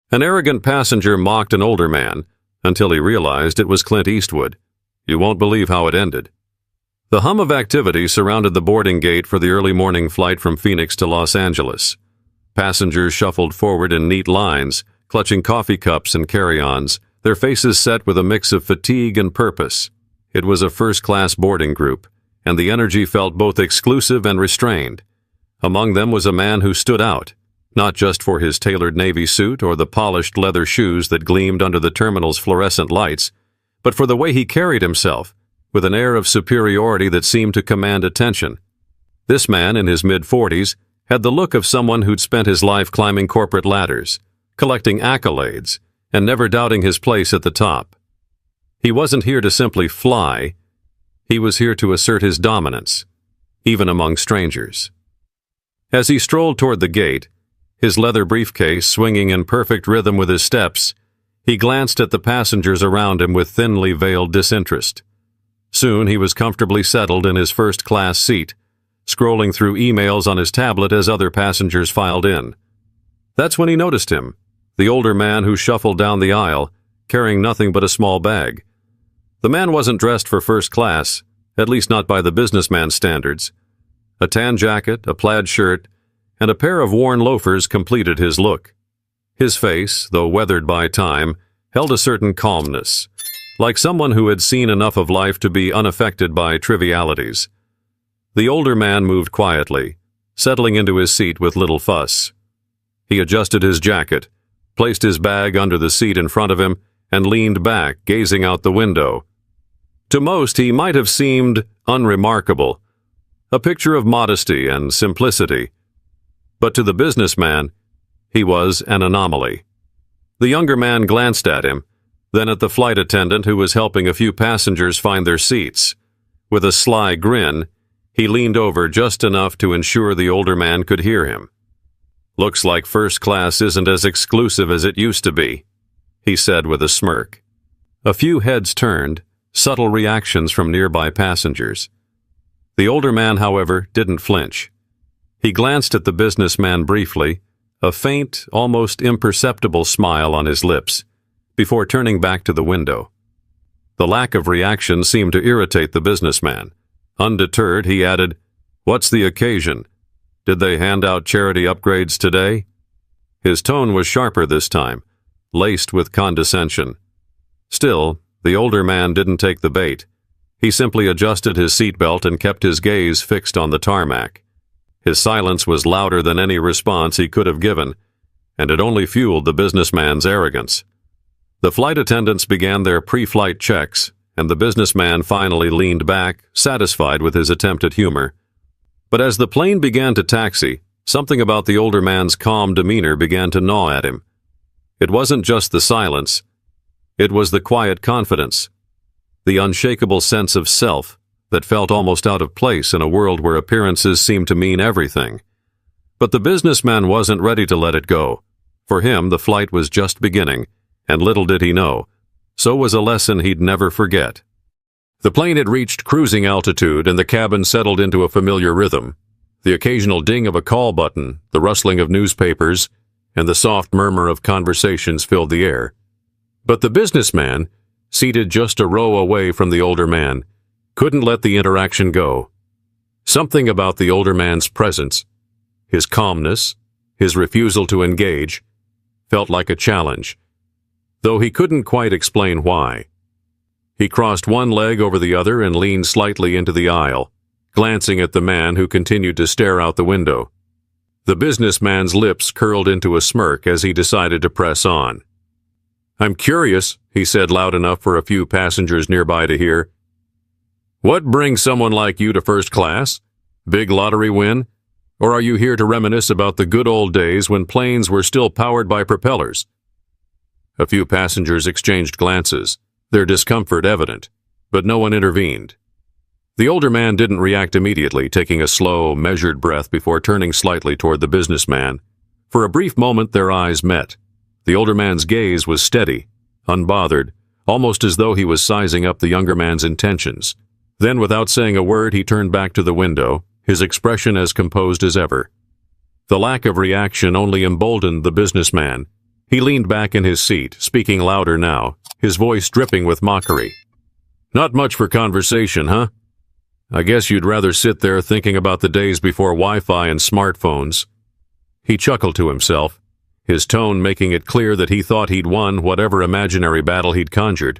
An arrogant passenger mocked an older man until he realized it was Clint Eastwood. You won't believe how it ended. The hum of activity surrounded the boarding gate for the early morning flight from Phoenix to Los Angeles. Passengers shuffled forward in neat lines, clutching coffee cups and carry-ons, their faces set with a mix of fatigue and purpose. It was a first-class boarding group, and the energy felt both exclusive and restrained. Among them was a man who stood out, not just for his tailored navy suit or the polished leather shoes that gleamed under the terminal's fluorescent lights, but for the way he carried himself, with an air of superiority that seemed to command attention. This man, in his mid-40s, had the look of someone who'd spent his life climbing corporate ladders, collecting accolades, and never doubting his place at the top. He wasn't here to simply fly. He was here to assert his dominance, even among strangers. As he strolled toward the gate, his leather briefcase swinging in perfect rhythm with his steps, he glanced at the passengers around him with thinly veiled disinterest. Soon he was comfortably settled in his first-class seat, scrolling through emails on his tablet as other passengers filed in. That's when he noticed him, the older man who shuffled down the aisle, carrying nothing but a small bag. The man wasn't dressed for first class, at least not by the businessman's standards. A tan jacket, a plaid shirt, and a pair of worn loafers completed his look. His face, though weathered by time, held a certain calmness, like someone who had seen enough of life to be unaffected by trivialities. The older man moved quietly, settling into his seat with little fuss. He adjusted his jacket, placed his bag under the seat in front of him, and leaned back, gazing out the window. To most, he might have seemed unremarkable, a picture of modesty and simplicity. But to the businessman, he was an anomaly. The younger man glanced at him, then at the flight attendant who was helping a few passengers find their seats. With a sly grin, he leaned over just enough to ensure the older man could hear him. "Looks like first class isn't as exclusive as it used to be," he said with a smirk. A few heads turned, subtle reactions from nearby passengers. The older man, however, didn't flinch. He glanced at the businessman briefly, a faint, almost imperceptible smile on his lips, before turning back to the window. The lack of reaction seemed to irritate the businessman. Undeterred, he added, "What's the occasion? Did they hand out charity upgrades today?" His tone was sharper this time, laced with condescension. Still, the older man didn't take the bait. He simply adjusted his seatbelt and kept his gaze fixed on the tarmac. His silence was louder than any response he could have given, and it only fueled the businessman's arrogance. The flight attendants began their pre-flight checks, and the businessman finally leaned back, satisfied with his attempt at humor. But as the plane began to taxi, something about the older man's calm demeanor began to gnaw at him. It wasn't just the silence. It was the quiet confidence, the unshakable sense of self that felt almost out of place in a world where appearances seemed to mean everything. But the businessman wasn't ready to let it go. For him, the flight was just beginning, and little did he know, so was a lesson he'd never forget. The plane had reached cruising altitude and the cabin settled into a familiar rhythm. The occasional ding of a call button, the rustling of newspapers, and the soft murmur of conversations filled the air. But the businessman, seated just a row away from the older man, couldn't let the interaction go. Something about the older man's presence, his calmness, his refusal to engage, felt like a challenge, though he couldn't quite explain why. He crossed one leg over the other and leaned slightly into the aisle, glancing at the man who continued to stare out the window. The businessman's lips curled into a smirk as he decided to press on. "I'm curious," he said loud enough for a few passengers nearby to hear. "What brings someone like you to first class? Big lottery win? Or are you here to reminisce about the good old days when planes were still powered by propellers?" A few passengers exchanged glances, their discomfort evident, but no one intervened. The older man didn't react immediately, taking a slow, measured breath before turning slightly toward the businessman. For a brief moment their eyes met. The older man's gaze was steady, unbothered, almost as though he was sizing up the younger man's intentions. Then, without saying a word, he turned back to the window, his expression as composed as ever. The lack of reaction only emboldened the businessman. He leaned back in his seat, speaking louder now, his voice dripping with mockery. "Not much for conversation, huh? I guess you'd rather sit there thinking about the days before Wi-Fi and smartphones." He chuckled to himself, his tone making it clear that he thought he'd won whatever imaginary battle he'd conjured.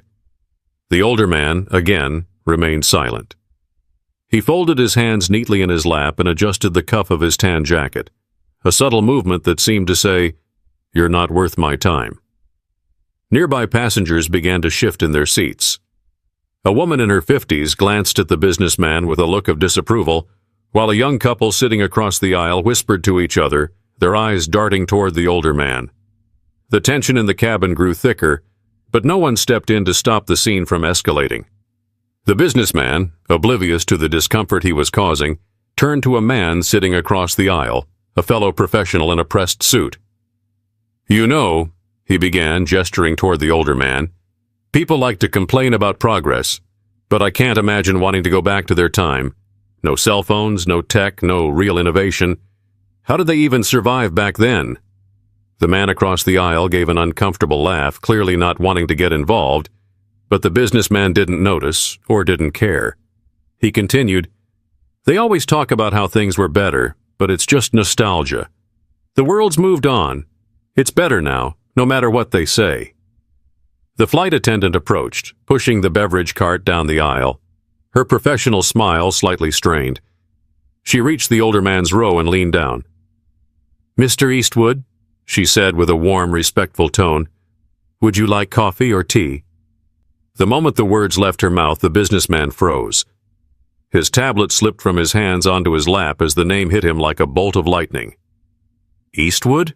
The older man, again, remained silent. He folded his hands neatly in his lap and adjusted the cuff of his tan jacket, a subtle movement that seemed to say, "You're not worth my time." Nearby passengers began to shift in their seats. A woman in her 50s glanced at the businessman with a look of disapproval, while a young couple sitting across the aisle whispered to each other, their eyes darting toward the older man. The tension in the cabin grew thicker, but no one stepped in to stop the scene from escalating. The businessman, oblivious to the discomfort he was causing, turned to a man sitting across the aisle, a fellow professional in a pressed suit. "You know," he began, gesturing toward the older man, "people like to complain about progress, but I can't imagine wanting to go back to their time. No cell phones, no tech, no real innovation. How did they even survive back then?" The man across the aisle gave an uncomfortable laugh, clearly not wanting to get involved, but the businessman didn't notice or didn't care. He continued, "They always talk about how things were better, but it's just nostalgia. The world's moved on. It's better now, no matter what they say." The flight attendant approached, pushing the beverage cart down the aisle, her professional smile slightly strained. She reached the older man's row and leaned down. "Mr. Eastwood," she said with a warm, respectful tone, "would you like coffee or tea?" The moment the words left her mouth, the businessman froze. His tablet slipped from his hands onto his lap as the name hit him like a bolt of lightning. Eastwood?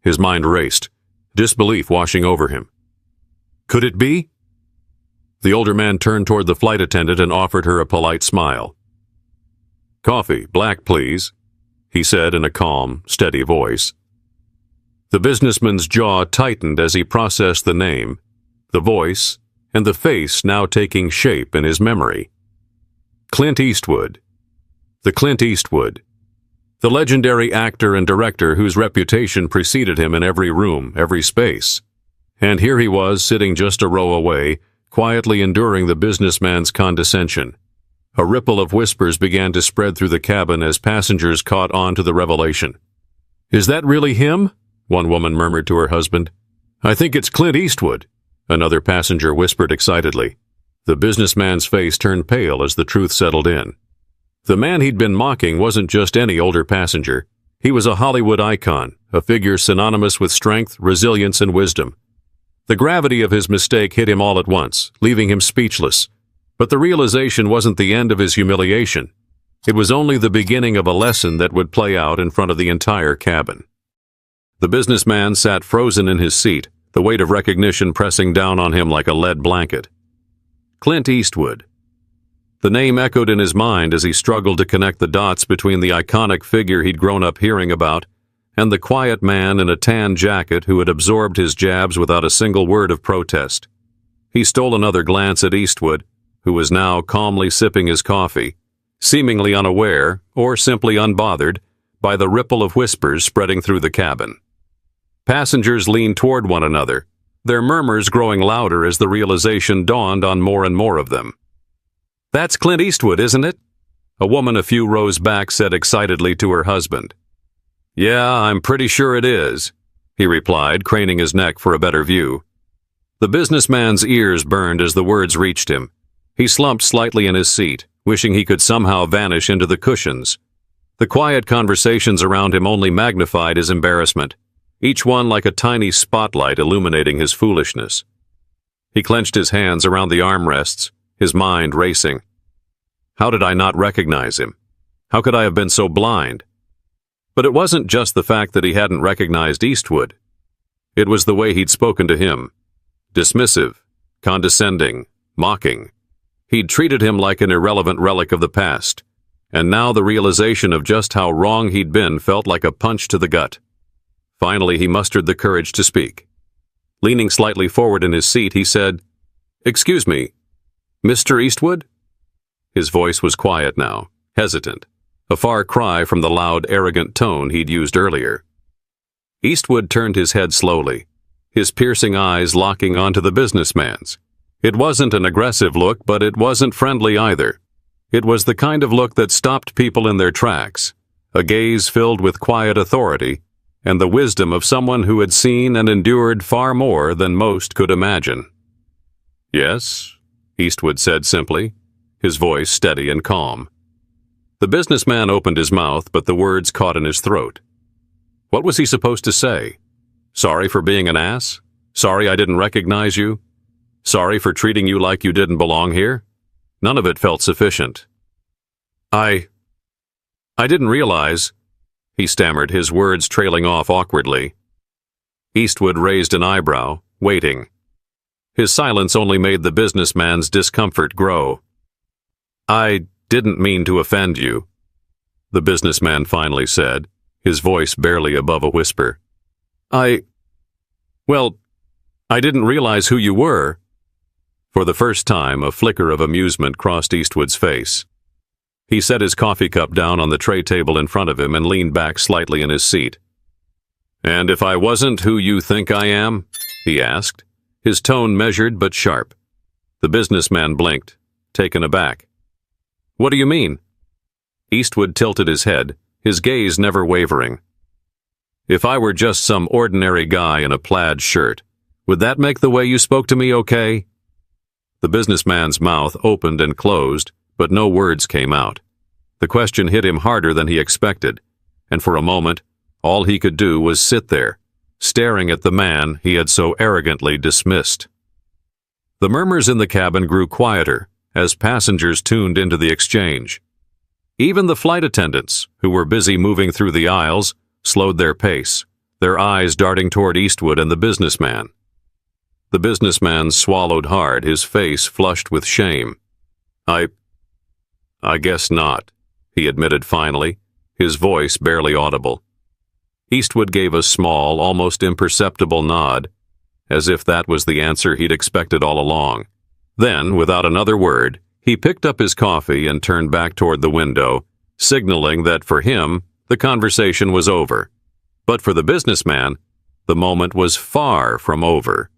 His mind raced, disbelief washing over him. Could it be? The older man turned toward the flight attendant and offered her a polite smile. "Coffee, black, please," he said in a calm, steady voice. The businessman's jaw tightened as he processed the name, the voice, and the face now taking shape in his memory. Clint Eastwood. The Clint Eastwood. The legendary actor and director whose reputation preceded him in every room, every space. And here he was, sitting just a row away, quietly enduring the businessman's condescension. A ripple of whispers began to spread through the cabin as passengers caught on to the revelation. "Is that really him?" one woman murmured to her husband. "I think it's Clint Eastwood," another passenger whispered excitedly. The businessman's face turned pale as the truth settled in. The man he'd been mocking wasn't just any older passenger. He was a Hollywood icon, a figure synonymous with strength, resilience, and wisdom. The gravity of his mistake hit him all at once, leaving him speechless. But the realization wasn't the end of his humiliation. It was only the beginning of a lesson that would play out in front of the entire cabin. The businessman sat frozen in his seat, the weight of recognition pressing down on him like a lead blanket. Clint Eastwood. The name echoed in his mind as he struggled to connect the dots between the iconic figure he'd grown up hearing about and the quiet man in a tan jacket who had absorbed his jabs without a single word of protest. He stole another glance at Eastwood, who was now calmly sipping his coffee, seemingly unaware, or simply unbothered, by the ripple of whispers spreading through the cabin. Passengers leaned toward one another, their murmurs growing louder as the realization dawned on more and more of them. "That's Clint Eastwood, isn't it?" a woman a few rows back said excitedly to her husband. "Yeah, I'm pretty sure it is," he replied, craning his neck for a better view. The businessman's ears burned as the words reached him. He slumped slightly in his seat, wishing he could somehow vanish into the cushions. The quiet conversations around him only magnified his embarrassment, each one like a tiny spotlight illuminating his foolishness. He clenched his hands around the armrests, his mind racing. How did I not recognize him? How could I have been so blind? But it wasn't just the fact that he hadn't recognized Eastwood. It was the way he'd spoken to him. Dismissive, condescending, mocking. He'd treated him like an irrelevant relic of the past, and now the realization of just how wrong he'd been felt like a punch to the gut. Finally, he mustered the courage to speak. Leaning slightly forward in his seat, he said, "Excuse me, Mr. Eastwood?" His voice was quiet now, hesitant, a far cry from the loud, arrogant tone he'd used earlier. Eastwood turned his head slowly, his piercing eyes locking onto the businessman's. It wasn't an aggressive look, but it wasn't friendly either. It was the kind of look that stopped people in their tracks, a gaze filled with quiet authority and the wisdom of someone who had seen and endured far more than most could imagine. "Yes," Eastwood said simply, his voice steady and calm. The businessman opened his mouth, but the words caught in his throat. What was he supposed to say? Sorry for being an ass? Sorry I didn't recognize you? Sorry for treating you like you didn't belong here? None of it felt sufficient. I didn't realize," he stammered, his words trailing off awkwardly. Eastwood raised an eyebrow, waiting. His silence only made the businessman's discomfort grow. "I didn't mean to offend you," the businessman finally said, his voice barely above a whisper. I didn't realize who you were." For the first time, a flicker of amusement crossed Eastwood's face. He set his coffee cup down on the tray table in front of him and leaned back slightly in his seat. "And if I wasn't who you think I am?" he asked, his tone measured but sharp. The businessman blinked, taken aback. "What do you mean?" Eastwood tilted his head, his gaze never wavering. "If I were just some ordinary guy in a plaid shirt, would that make the way you spoke to me okay?" The businessman's mouth opened and closed, but no words came out. The question hit him harder than he expected, and for a moment, all he could do was sit there, staring at the man he had so arrogantly dismissed. The murmurs in the cabin grew quieter as passengers tuned into the exchange. Even the flight attendants, who were busy moving through the aisles, slowed their pace, their eyes darting toward Eastwood and the businessman. The businessman swallowed hard, his face flushed with shame. I guess not," he admitted finally, his voice barely audible. Eastwood gave a small, almost imperceptible nod, as if that was the answer he'd expected all along. Then, without another word, he picked up his coffee and turned back toward the window, signaling that for him, the conversation was over. But for the businessman, the moment was far from over.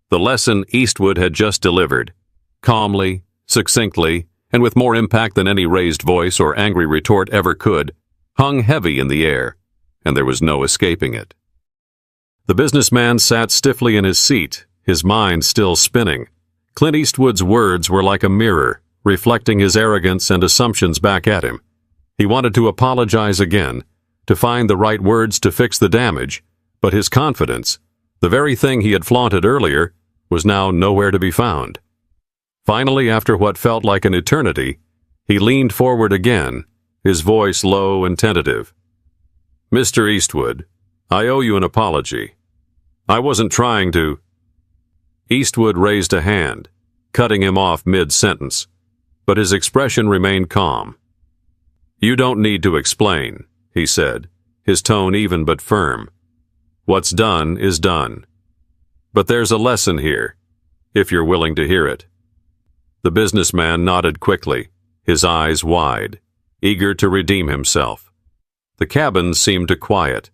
The lesson Eastwood had just delivered, calmly, succinctly, and with more impact than any raised voice or angry retort ever could, hung heavy in the air, and there was no escaping it. The businessman sat stiffly in his seat, his mind still spinning. Clint Eastwood's words were like a mirror, reflecting his arrogance and assumptions back at him. He wanted to apologize again, to find the right words to fix the damage, but his confidence, the very thing he had flaunted earlier, was now nowhere to be found. Finally, after what felt like an eternity, he leaned forward again, his voice low and tentative. "Mr. Eastwood, I owe you an apology. I wasn't trying to—" Eastwood raised a hand, cutting him off mid-sentence, but his expression remained calm. "You don't need to explain," he said, his tone even but firm. "What's done is done. But there's a lesson here, if you're willing to hear it." The businessman nodded quickly, his eyes wide, eager to redeem himself. The cabin seemed to quiet,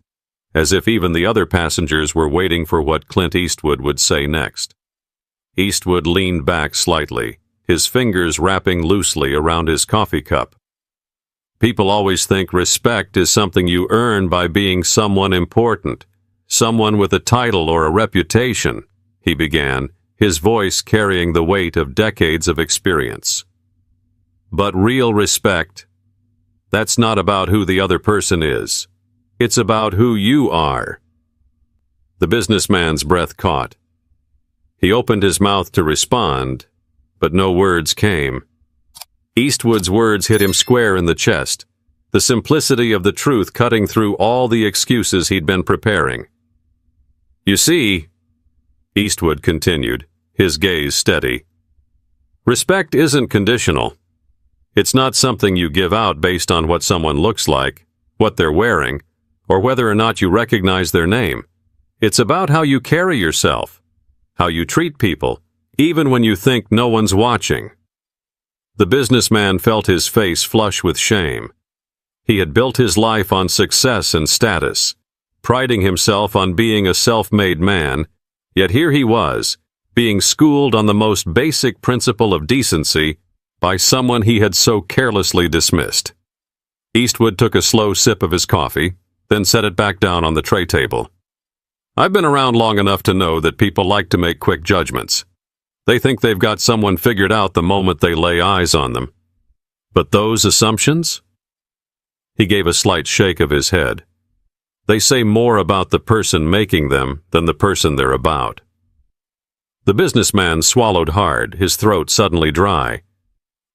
as if even the other passengers were waiting for what Clint Eastwood would say next. Eastwood leaned back slightly, his fingers wrapping loosely around his coffee cup. "People always think respect is something you earn by being someone important, someone with a title or a reputation," he began, his voice carrying the weight of decades of experience. "But real respect, that's not about who the other person is. It's about who you are." The businessman's breath caught. He opened his mouth to respond, but no words came. Eastwood's words hit him square in the chest, the simplicity of the truth cutting through all the excuses he'd been preparing. "You see," Eastwood continued, his gaze steady, "respect isn't conditional. It's not something you give out based on what someone looks like, what they're wearing, or whether or not you recognize their name. It's about how you carry yourself, how you treat people, even when you think no one's watching." The businessman felt his face flush with shame. He had built his life on success and status. priding himself on being a self-made man, yet here he was, being schooled on the most basic principle of decency by someone he had so carelessly dismissed. Eastwood took a slow sip of his coffee, then set it back down on the tray table. I've been around long enough to know that people like to make quick judgments. They think they've got someone figured out the moment they lay eyes on them. But those assumptions? He gave a slight shake of his head. They say more about the person making them than the person they're about. The businessman swallowed hard, his throat suddenly dry.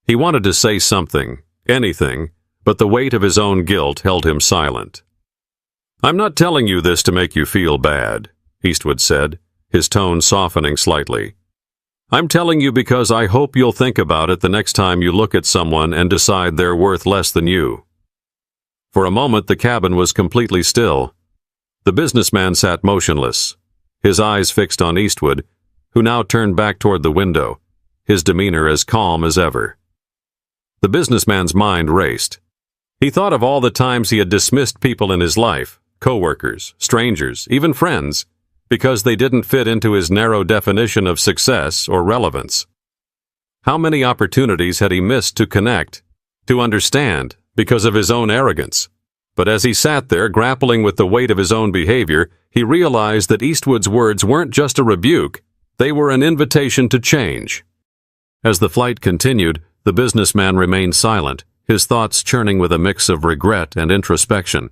He wanted to say something, anything, but the weight of his own guilt held him silent. I'm not telling you this to make you feel bad, Eastwood said, his tone softening slightly. I'm telling you because I hope you'll think about it the next time you look at someone and decide they're worth less than you. For a moment, the cabin was completely still. The businessman sat motionless, his eyes fixed on Eastwood, who now turned back toward the window, his demeanor as calm as ever. The businessman's mind raced. He thought of all the times he had dismissed people in his life, coworkers, strangers, even friends, because they didn't fit into his narrow definition of success or relevance. How many opportunities had he missed to connect, to understand, because of his own arrogance? But as he sat there grappling with the weight of his own behavior, he realized that Eastwood's words weren't just a rebuke, they were an invitation to change. As the flight continued, the businessman remained silent, his thoughts churning with a mix of regret and introspection.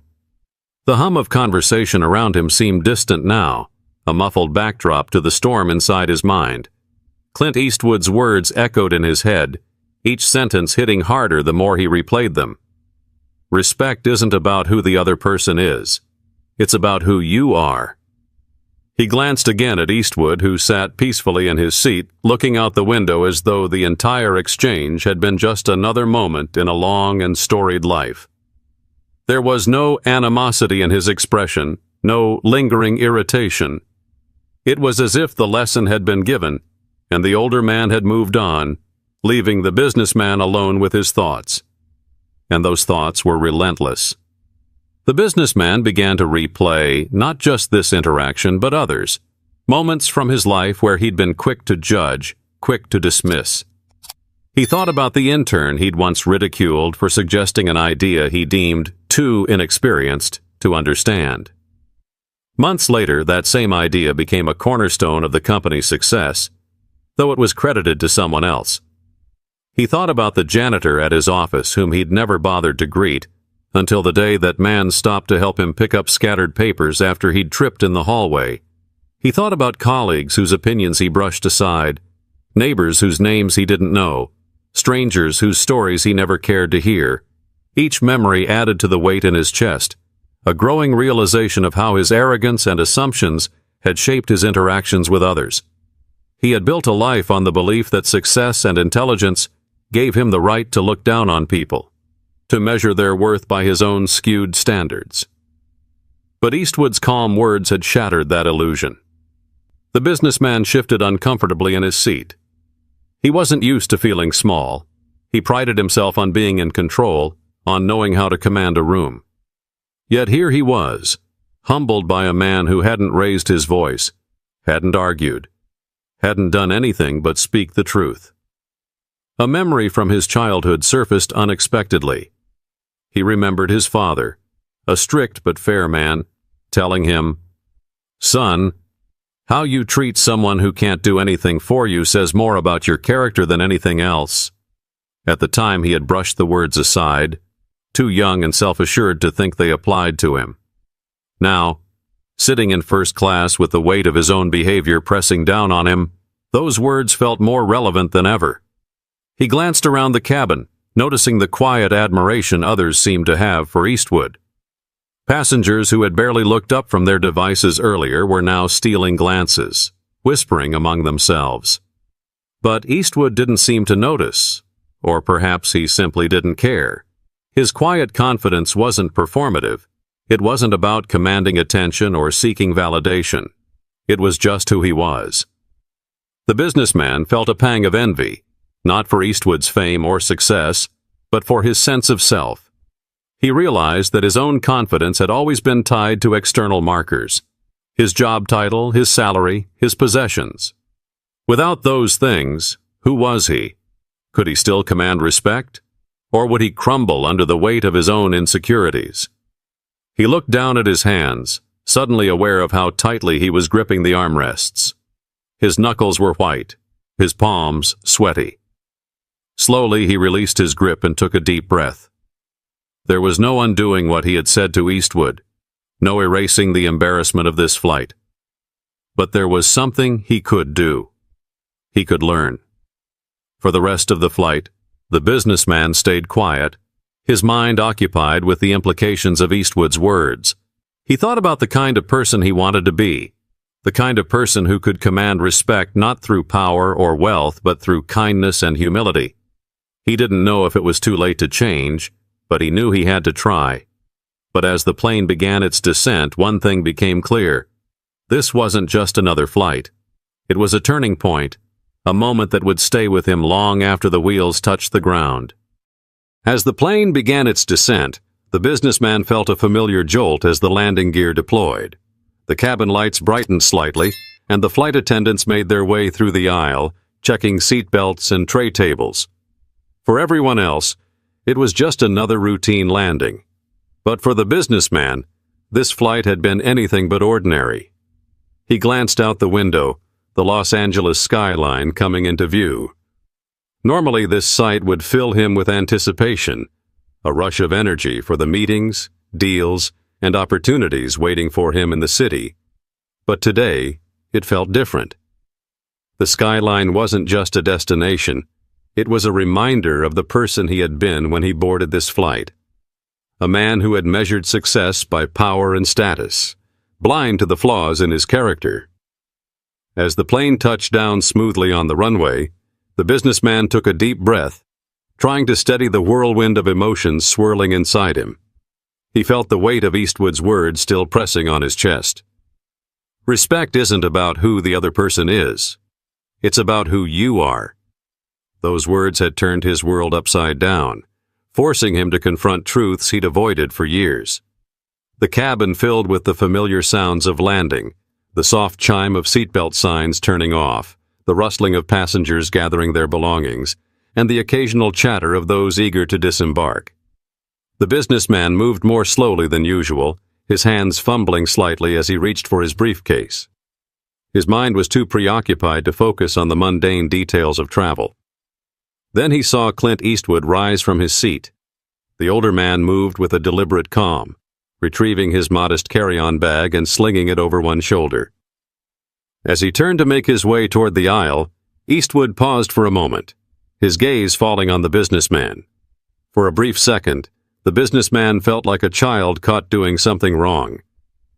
The hum of conversation around him seemed distant now, a muffled backdrop to the storm inside his mind. Clint Eastwood's words echoed in his head, each sentence hitting harder the more he replayed them. Respect isn't about who the other person is. It's about who you are. He glanced again at Eastwood, who sat peacefully in his seat, looking out the window as though the entire exchange had been just another moment in a long and storied life. There was no animosity in his expression, no lingering irritation. It was as if the lesson had been given, and the older man had moved on, leaving the businessman alone with his thoughts. And those thoughts were relentless. The businessman began to replay not just this interaction, but others, moments from his life where he'd been quick to judge, quick to dismiss. He thought about the intern he'd once ridiculed for suggesting an idea he deemed too inexperienced to understand. Months later, that same idea became a cornerstone of the company's success, though it was credited to someone else. He thought about the janitor at his office whom he'd never bothered to greet, until the day that man stopped to help him pick up scattered papers after he'd tripped in the hallway. He thought about colleagues whose opinions he brushed aside, neighbors whose names he didn't know, strangers whose stories he never cared to hear. Each memory added to the weight in his chest, a growing realization of how his arrogance and assumptions had shaped his interactions with others. He had built a life on the belief that success and intelligence gave him the right to look down on people, to measure their worth by his own skewed standards. But Eastwood's calm words had shattered that illusion. The businessman shifted uncomfortably in his seat. He wasn't used to feeling small. He prided himself on being in control, on knowing how to command a room. Yet here he was, humbled by a man who hadn't raised his voice, hadn't argued, hadn't done anything but speak the truth. A memory from his childhood surfaced unexpectedly. He remembered his father, a strict but fair man, telling him, "Son, how you treat someone who can't do anything for you says more about your character than anything else." At the time he had brushed the words aside, too young and self-assured to think they applied to him. Now, sitting in first class with the weight of his own behavior pressing down on him, those words felt more relevant than ever. He glanced around the cabin, noticing the quiet admiration others seemed to have for Eastwood. Passengers who had barely looked up from their devices earlier were now stealing glances, whispering among themselves. But Eastwood didn't seem to notice, or perhaps he simply didn't care. His quiet confidence wasn't performative. It wasn't about commanding attention or seeking validation. It was just who he was. The businessman felt a pang of envy, not for Eastwood's fame or success, but for his sense of self. He realized that his own confidence had always been tied to external markers: his job title, his salary, his possessions. Without those things, who was he? Could he still command respect? Or would he crumble under the weight of his own insecurities? He looked down at his hands, suddenly aware of how tightly he was gripping the armrests. His knuckles were white, his palms sweaty. Slowly he released his grip and took a deep breath. There was no undoing what he had said to Eastwood, no erasing the embarrassment of this flight. But there was something he could do. He could learn. For the rest of the flight, the businessman stayed quiet, his mind occupied with the implications of Eastwood's words. He thought about the kind of person he wanted to be, the kind of person who could command respect not through power or wealth, but through kindness and humility. He didn't know if it was too late to change, but he knew he had to try. But as the plane began its descent, one thing became clear. This wasn't just another flight. It was a turning point, a moment that would stay with him long after the wheels touched the ground. As the plane began its descent, the businessman felt a familiar jolt as the landing gear deployed. The cabin lights brightened slightly, and the flight attendants made their way through the aisle, checking seat belts and tray tables. For everyone else, it was just another routine landing. But for the businessman, this flight had been anything but ordinary. He glanced out the window, the Los Angeles skyline coming into view. Normally, this sight would fill him with anticipation, a rush of energy for the meetings, deals, and opportunities waiting for him in the city. But today, it felt different. The skyline wasn't just a destination. It was a reminder of the person he had been when he boarded this flight. A man who had measured success by power and status, blind to the flaws in his character. As the plane touched down smoothly on the runway, the businessman took a deep breath, trying to steady the whirlwind of emotions swirling inside him. He felt the weight of Eastwood's words still pressing on his chest. Respect isn't about who the other person is. It's about who you are. Those words had turned his world upside down, forcing him to confront truths he'd avoided for years. The cabin filled with the familiar sounds of landing, the soft chime of seatbelt signs turning off, the rustling of passengers gathering their belongings, and the occasional chatter of those eager to disembark. The businessman moved more slowly than usual, his hands fumbling slightly as he reached for his briefcase. His mind was too preoccupied to focus on the mundane details of travel. Then he saw Clint Eastwood rise from his seat. The older man moved with a deliberate calm, retrieving his modest carry-on bag and slinging it over one shoulder. As he turned to make his way toward the aisle, Eastwood paused for a moment, his gaze falling on the businessman. For a brief second, the businessman felt like a child caught doing something wrong.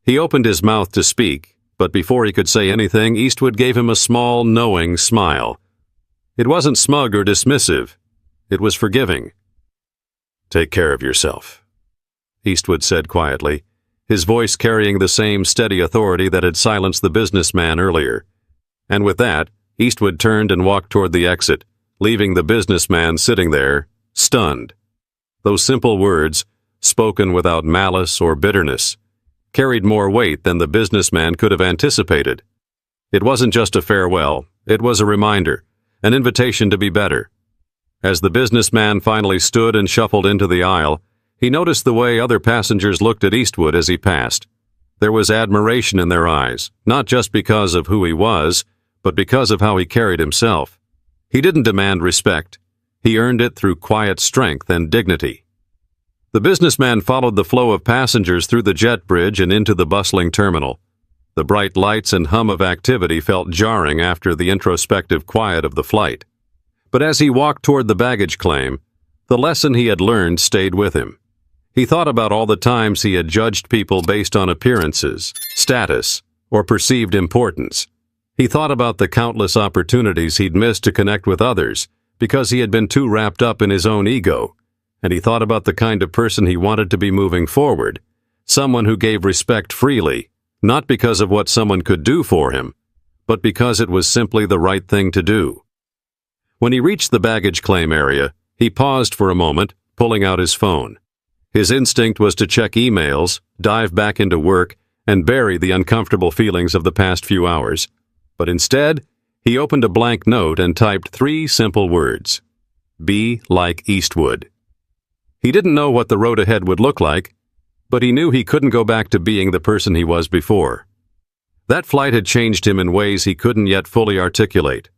He opened his mouth to speak, but before he could say anything, Eastwood gave him a small, knowing smile. It wasn't smug or dismissive. It was forgiving. "Take care of yourself," Eastwood said quietly, his voice carrying the same steady authority that had silenced the businessman earlier. And with that, Eastwood turned and walked toward the exit, leaving the businessman sitting there, stunned. Those simple words, spoken without malice or bitterness, carried more weight than the businessman could have anticipated. It wasn't just a farewell, it was a reminder, an invitation to be better. As the businessman finally stood and shuffled into the aisle, he noticed the way other passengers looked at Eastwood as he passed. There was admiration in their eyes, not just because of who he was, but because of how he carried himself. He didn't demand respect. He earned it through quiet strength and dignity. The businessman followed the flow of passengers through the jet bridge and into the bustling terminal. The bright lights and hum of activity felt jarring after the introspective quiet of the flight. But as he walked toward the baggage claim, the lesson he had learned stayed with him. He thought about all the times he had judged people based on appearances, status, or perceived importance. He thought about the countless opportunities he'd missed to connect with others because he had been too wrapped up in his own ego. And he thought about the kind of person he wanted to be moving forward, someone who gave respect freely, not because of what someone could do for him, but because it was simply the right thing to do. When he reached the baggage claim area, he paused for a moment, pulling out his phone. His instinct was to check emails, dive back into work, and bury the uncomfortable feelings of the past few hours. But instead, he opened a blank note and typed 3 simple words. Be like Eastwood. He didn't know what the road ahead would look like, but he knew he couldn't go back to being the person he was before. That flight had changed him in ways he couldn't yet fully articulate.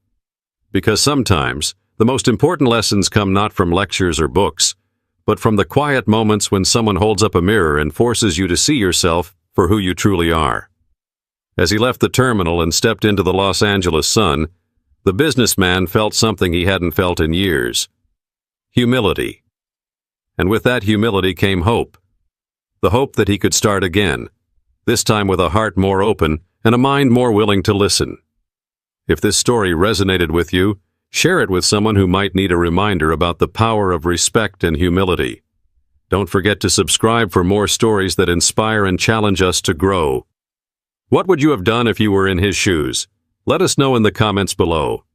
Because sometimes, the most important lessons come not from lectures or books, but from the quiet moments when someone holds up a mirror and forces you to see yourself for who you truly are. As he left the terminal and stepped into the Los Angeles sun, the businessman felt something he hadn't felt in years. Humility. And with that humility came hope. The hope that he could start again, this time with a heart more open and a mind more willing to listen. If this story resonated with you, share it with someone who might need a reminder about the power of respect and humility. Don't forget to subscribe for more stories that inspire and challenge us to grow. What would you have done if you were in his shoes? Let us know in the comments below.